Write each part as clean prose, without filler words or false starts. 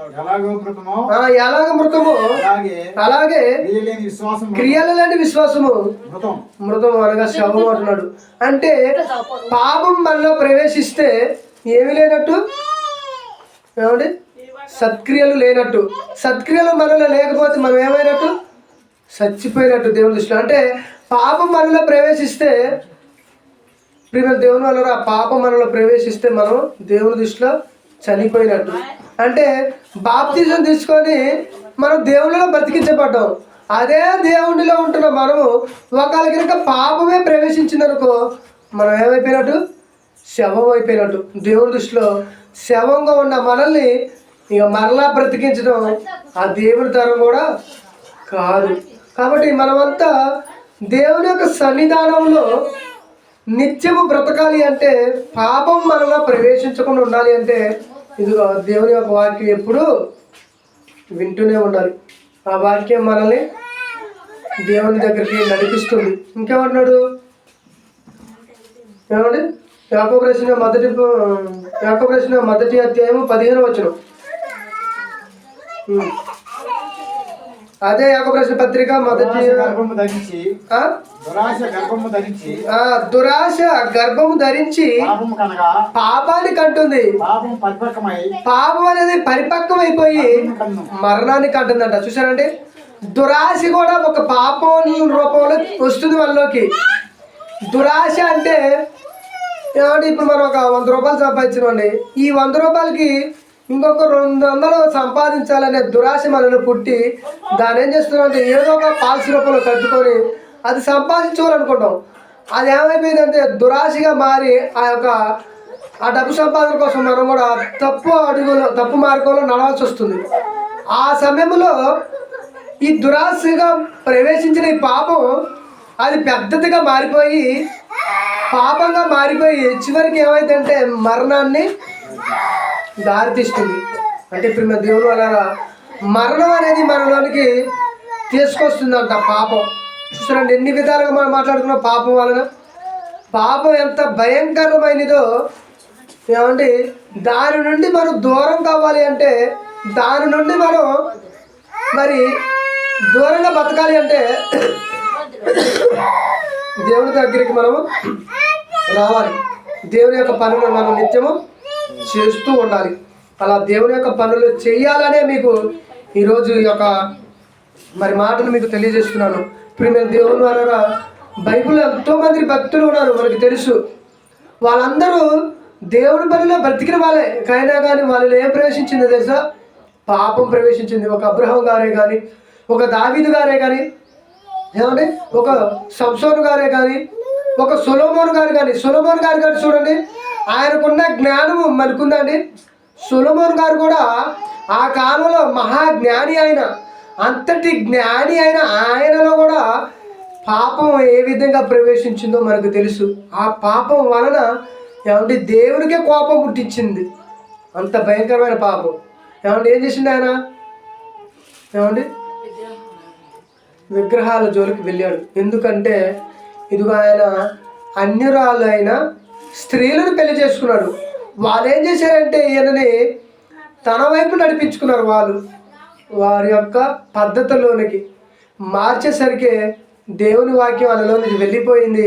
ఎలాగ మృతము అలాగే క్రియలు లేని విశ్వాసము మృతం అనగా శవం అంటున్నాడు. అంటే పాపం మనలో ప్రవేశిస్తే ఏమి లేనట్టు, ఏమండి, సత్క్రియలు లేనట్టు. సత్క్రియలు మనలో లేకపోతే మనం ఏమైనట్టు, చచ్చిపోయినట్టు దేవుని దృష్టిలో. అంటే పాపం మనలో ప్రవేశిస్తే, దేవుని వల్ల పాపం మనలో ప్రవేశిస్తే మనం దేవుని దృష్టిలో చనిపోయినట్టు. అంటే బాప్తిజం తీసుకొని మనం దేవునిలో బ్రతికించబడ్డాం. అదే దేవునిలో ఉంటున్న మనము ఒకవేళ కనుక పాపమే ప్రవేశించిందనుకో మనం ఏమైపోయినట్టు, శవం అయిపోయినట్టు. దేవుని దృష్టిలో శవంగా ఉన్న మనల్ని ఇక మరలా బ్రతికించడం ఆ దేవుని తరం కూడా కాదు. కాబట్టి మనమంతా దేవుని యొక్క సన్నిధానంలో నిత్యము బ్రతకాలి అంటే, పాపం మనలో ప్రవేశించకుండా ఉండాలి అంటే ఇదిగో దేవుని యొక్క వాక్యం ఎప్పుడు వింటూనే ఉండాలి. ఆ వాక్యం మనల్ని దేవుని దగ్గరికి నడిపిస్తుంది. ఇంకేమంటున్నాడు, ఏమండి, యాకోబు రాసిన మొదటి అధ్యాయము 15వ వచనం. అదే యాకోబు రాసిన పత్రిక మొదటి దురాశ గర్భము ధరించి పాపాన్ని కంటుంది. పాపం అనేది పరిపక్వం అయిపోయి మరణాన్ని కంటుందంట. చూసారండి, దురాశ కూడా ఒక పాపం రూపంలో వస్తుంది మనలోకి. దురాశ అంటే ఏమంటే ఇప్పుడు మనం ఒక 100 రూపాయలు సంపాదించినండి, ఈ 100 రూపాయలకి ఇంకొక 200 సంపాదించాలనే దురాశ మనలో పుట్టి దాన్ని ఏం చేస్తున్నాం అంటే ఏదో ఒక పాలసీ రూపంలో కట్టుకొని అది సంపాదించుకోవాలనుకుంటాం. అది ఏమైపోయిందంటే దురాశగా మారి ఆ డబ్బు సంపాదన కోసం మనం కూడా తప్పు మార్గంలో నడవాల్సి వస్తుంది. ఆ సమయంలో ఈ దురాశగా ప్రవేశించిన ఈ పాపం అది పెద్దదిగా మారిపోయి పాపంగా మారిపోయి చివరికి ఏమైందంటే మరణాన్ని దారితీస్తుంది. అంటే ఇప్పుడు దేవుని వల్ల మరణం అనేది మనలోనికి తీసుకొస్తుందంట పాపం. చూసారండి ఎన్ని విధాలుగా మనం మాట్లాడుకున్నాం పాపం వలన. పాపం ఎంత భయంకరమైనదో, ఏమండి, దాని నుండి మనం దూరం కావాలి అంటే, దాని నుండి మనం మరి దూరంగా బతకాలి అంటే దేవుని దగ్గరికి మనము రావాలి. దేవుని యొక్క పనులు మనం నిత్యము చేస్తూ ఉండాలి. అలా దేవుని యొక్క పనులు చేయాలనే మీకు ఈరోజు ఈ యొక్క మరి మాటలు మీకు తెలియజేస్తున్నాను. ఇప్పుడు నేను దేవుని ద్వారా బైబిల్లో ఎంతోమంది భక్తులు ఉన్నారు, మనకి తెలుసు. వాళ్ళందరూ దేవుని పనిలో బ్రతికిన వాళ్ళే, అయినా కానీ వాళ్ళలో ఏం ప్రవేశించిందో తెలుసా, పాపం ప్రవేశించింది. ఒక అబ్రహాం గారే కానీ, ఒక దావీదు గారే కానీ, ఏమంటే ఒక సంసోను గారే కానీ, ఒక సొలొమోను గారు కానీ చూడండి, ఆయనకున్న జ్ఞానము మనకుందండి. సొలొమోను గారు కూడా ఆ కాలంలో మహాజ్ఞాని, అంతటి జ్ఞాని అయిన ఆయనలో కూడా పాపం ఏ విధంగా ప్రవేశించిందో మనకు తెలుసు. ఆ పాపం వలన ఏమంటే దేవునికే కోపం పుట్టించింది. అంత భయంకరమైన పాపం. ఏమంటే ఏం చేసింది ఆయన, ఏమండి, విగ్రహాల జోలికి వెళ్ళాడు. ఎందుకంటే ఇదిగో ఆయన అన్యురాలు అయిన స్త్రీలను పెళ్లి చేసుకున్నాడు. వాళ్ళు ఏం చేశారంటే ఈయనని తన వైపు నడిపించుకున్నారు. వారి యొక్క పద్ధతిలోనికి మార్చేసరికి దేవుని వాక్యం వాళ్ళలో నుంచి వెళ్ళిపోయింది.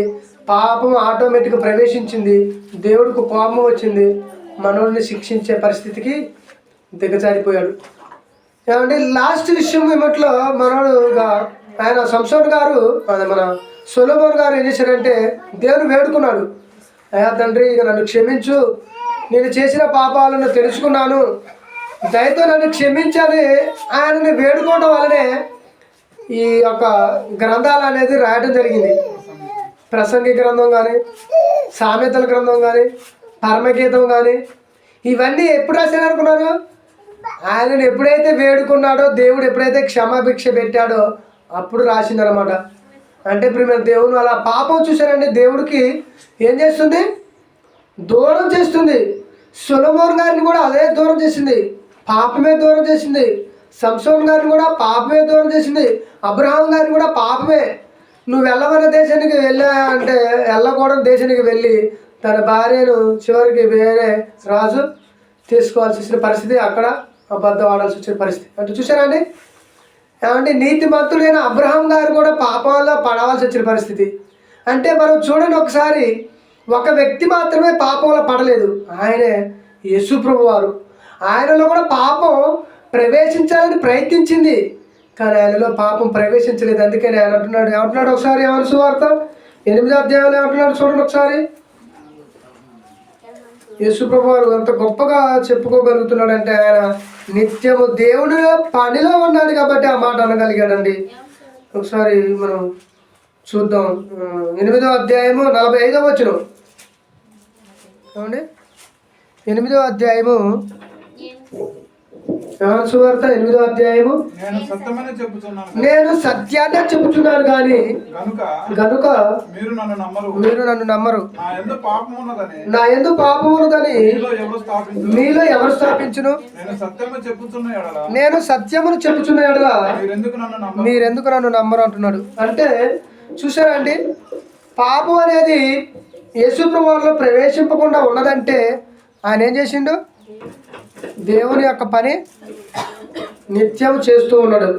పాపం ఆటోమేటిక్గా ప్రవేశించింది. దేవుడికి కోపం వచ్చింది. మనోడిని శిక్షించే పరిస్థితికి దిగజారిపోయాడు. ఏమంటే లాస్ట్ విషయం ఏమట్లో మనోడుగా ఆయన సంసోను గారు, మన సొలొమోను గారు ఏం చేశారంటే దేవుని వేడుకున్నాడు. అయ్యా తండ్రి, ఇక నన్ను క్షమించు, నేను చేసిన పాపాలను తెలుసుకున్నాను, దయతో నన్ను క్షమించాలి ఆయనని వేడుకోవడం వల్లనే ఈ యొక్క గ్రంథాలు అనేది రాయడం జరిగింది. ప్రసంగి గ్రంథం కానీ, సామెతల గ్రంథం కానీ, పరమగీతం కానీ, ఇవన్నీ ఎప్పుడు రాశారనుకున్నారు? ఆయనను ఎప్పుడైతే వేడుకున్నాడో, దేవుడు ఎప్పుడైతే క్షమాభిక్ష పెట్టాడో అప్పుడు రాసిందనమాట. అంటే ఇప్పుడు మేము దేవుని అలా పాపం చూశారండి, దేవుడికి ఏం చేస్తుంది, దూరం చేస్తుంది. సొలొమోను గారిని కూడా అదే దూరం చేసింది, పాపమే దూరం చేసింది. సంసోన్ గారిని కూడా పాపమే దూరం చేసింది. అబ్రహాం గారిని కూడా పాపమే. నువ్వు వెళ్ళమన్న దేశానికి వెళ్ళా అంటే వెళ్ళకూడని దేశానికి వెళ్ళి తన భార్యను చివరికి వేరే రాజు తీసుకోవాల్సిన పరిస్థితి అక్కడ అబద్ధం ఆడాల్సి వచ్చిన పరిస్థితి. అంటే చూసారండి, ఏమంటే నీతిమంతుడైన అబ్రహాం గారు కూడా పాపంలో పడవలసి వచ్చిన పరిస్థితి. అంటే మనం చూడండి, ఒకసారి ఒక వ్యక్తి మాత్రమే పాపంలో పడలేదు, ఆయనే యేసు ప్రభు వారు. ఆయనలో కూడా పాపం ప్రవేశించాలని ప్రయత్నించింది, కానీ ఆయనలో పాపం ప్రవేశించలేదు. అందుకని ఆయన అంటున్నాడు, ఏమంటున్నాడు ఒకసారి యోహాను సువార్త 8వ అధ్యాయంలో ఏమంటున్నాడు చూడండి ఒకసారి. యేసు ప్రభు వారు అంత గొప్పగా చెప్పుకోగలుగుతున్నాడంటే ఆయన నిత్యము దేవుని పనిలో ఉన్నాడు కాబట్టి ఆ మాట అనగలిగాడండి. ఒకసారి మనం చూద్దాం. 8వ అధ్యాయము 45వ వచనం. ఏమండి 8వ అధ్యాయము యోహాను సువార్త 8వ అధ్యాయము, నేను సత్యాన్ని చెబుతున్నాను కానీ గనుక మీరు నన్ను నమ్మరు. నా యందు పాపం ఉన్నదని మీలో ఎవరు స్థాపించును? నేను సత్యమును చెప్పుచున్న ఎడల మీరెందుకు నన్ను నమ్మరు అంటున్నాడు. అంటే చూసారండి, పాపం అనేది యేసు ప్రభువులో ప్రవేశింపకుండా ఉన్నదంటే ఆయన ఏం చేసిండు? దేవుని యొక్క పని నిత్యం చేస్తూ ఉన్నాడు.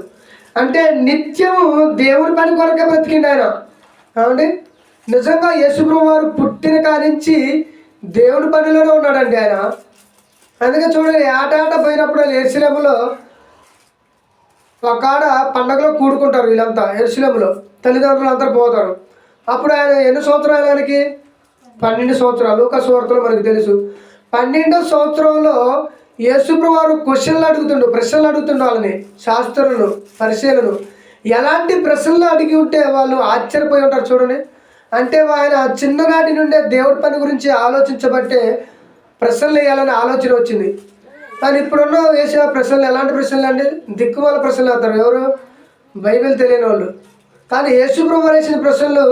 అంటే నిత్యము దేవుని పని కొరకే బ్రతికిండు ఆయన. అవునండి, నిజంగా యేసు ప్రభువు వారు పుట్టిన కానించి దేవుని పనిలోనే ఉన్నాడండి ఆయన. అందుకే చూడండి, ఆట పోయినప్పుడు యెరూషలేములో ఒక ఆడ పండగలో కూడుకుంటారు వీళ్ళంతా. యెరూషలేములో తల్లిదండ్రులు అందరూ పోతారు. అప్పుడు ఆయన ఎన్ని సంవత్సరాలు? ఆయనకి 12 సంవత్సరాలు. లూకా సువార్తలో మనకు తెలుసు. 12వ సంవత్సరంలో యేసు ప్రభువు వారు ప్రశ్నలు అడుగుతుండు వాళ్ళని, శాస్త్రులను, పరిశీలను. ఎలాంటి ప్రశ్నలు అడిగి ఉంటే వాళ్ళు ఆశ్చర్యపోయి ఉంటారు చూడండి. అంటే ఆయన చిన్ననాటి నుండే దేవుడి పని గురించి ఆలోచించబట్టే ప్రశ్నలు వేయాలని ఆలోచన వచ్చింది. కానీ ఇప్పుడున్న వేసే ప్రశ్నలు ఎలాంటి ప్రశ్నలు అండి? దిక్కుమాల ప్రశ్నలు వేస్తారు. ఎవరు? బైబిల్ తెలియని వాళ్ళు. కానీ యేసు ప్రభువు వేసిన ప్రశ్నలు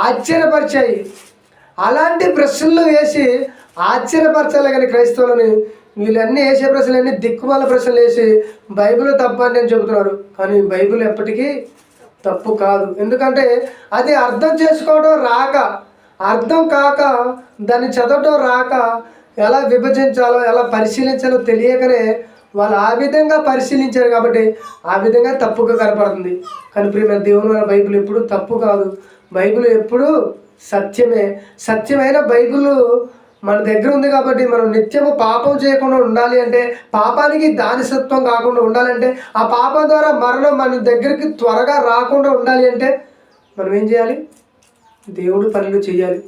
ఆశ్చర్యపరిచాయి. అలాంటి ప్రశ్నలు వేసి ఆశ్చర్యపరచాలి. కానీ క్రైస్తవులని వీళ్ళన్నీ వేసే ప్రశ్నలన్నీ దిక్కుమాల ప్రశ్నలు వేసి బైబిల్ తప్పు అని నేను చెబుతున్నారు. కానీ బైబిల్ ఎప్పటికీ తప్పు కాదు. ఎందుకంటే అది అర్థం చేసుకోవడం రాక, అర్థం కాక, దాన్ని చదవటం రాక, ఎలా విభజించాలో ఎలా పరిశీలించాలో తెలియకనే వాళ్ళు ఆ విధంగా పరిశీలించారు కాబట్టి ఆ విధంగా తప్పుగా కనపడుతుంది. కానీ ప్రియమైన దేవుని వల్ల బైబిల్ ఎప్పుడు తప్పు కాదు. బైబిల్ ఎప్పుడు సత్యమే. సత్యమైన బైబిల్ మన దగ్గర ఉంది కాబట్టి మనం నిత్యము పాపం చేయకుండా ఉండాలి అంటే, పాపానికి దానిసత్వం కాకుండా ఉండాలంటే, ఆ పాపం ద్వారా మరణం మన దగ్గరికి త్వరగా రాకుండా ఉండాలి అంటే మనం ఏం చేయాలి? దేవుడు పనులు చేయాలి.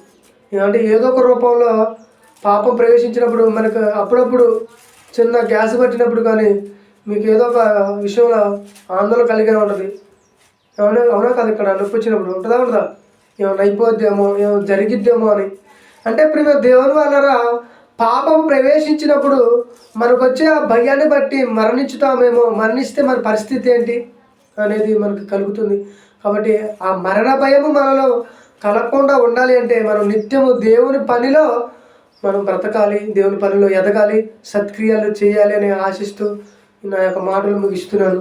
ఏమంటే ఏదో ఒక రూపంలో పాపం ప్రవేశించినప్పుడు మనకు అప్పుడప్పుడు చిన్న గ్యాస్ పట్టినప్పుడు కానీ మీకు ఏదో ఒక విషయంలో ఆందోళన కలిగే ఉంటుంది. అవునా కదా? ఇక్కడ నొప్పి వచ్చినప్పుడు ఉండదా? ఏమైనా అయిపోద్దేమో, ఏమో జరిగిద్దేమో అని. అంటే ప్రియమైన దేవుని వలన పాపం ప్రవేశించినప్పుడు మనకు వచ్చే ఆ భయాన్ని బట్టి మరణించుతామేమో, మరణిస్తే మన పరిస్థితి ఏంటి అనేది మనకు కలుగుతుంది. కాబట్టి ఆ మరణ భయము మనలో కలగకుండా ఉండాలి అంటే మనం నిత్యము దేవుని పనిలో మనం బ్రతకాలి, దేవుని పనిలో ఎదగాలి, సత్క్రియలు చేయాలి అని ఆశిస్తూ నా యొక్క మాటలు ముగిస్తున్నాను.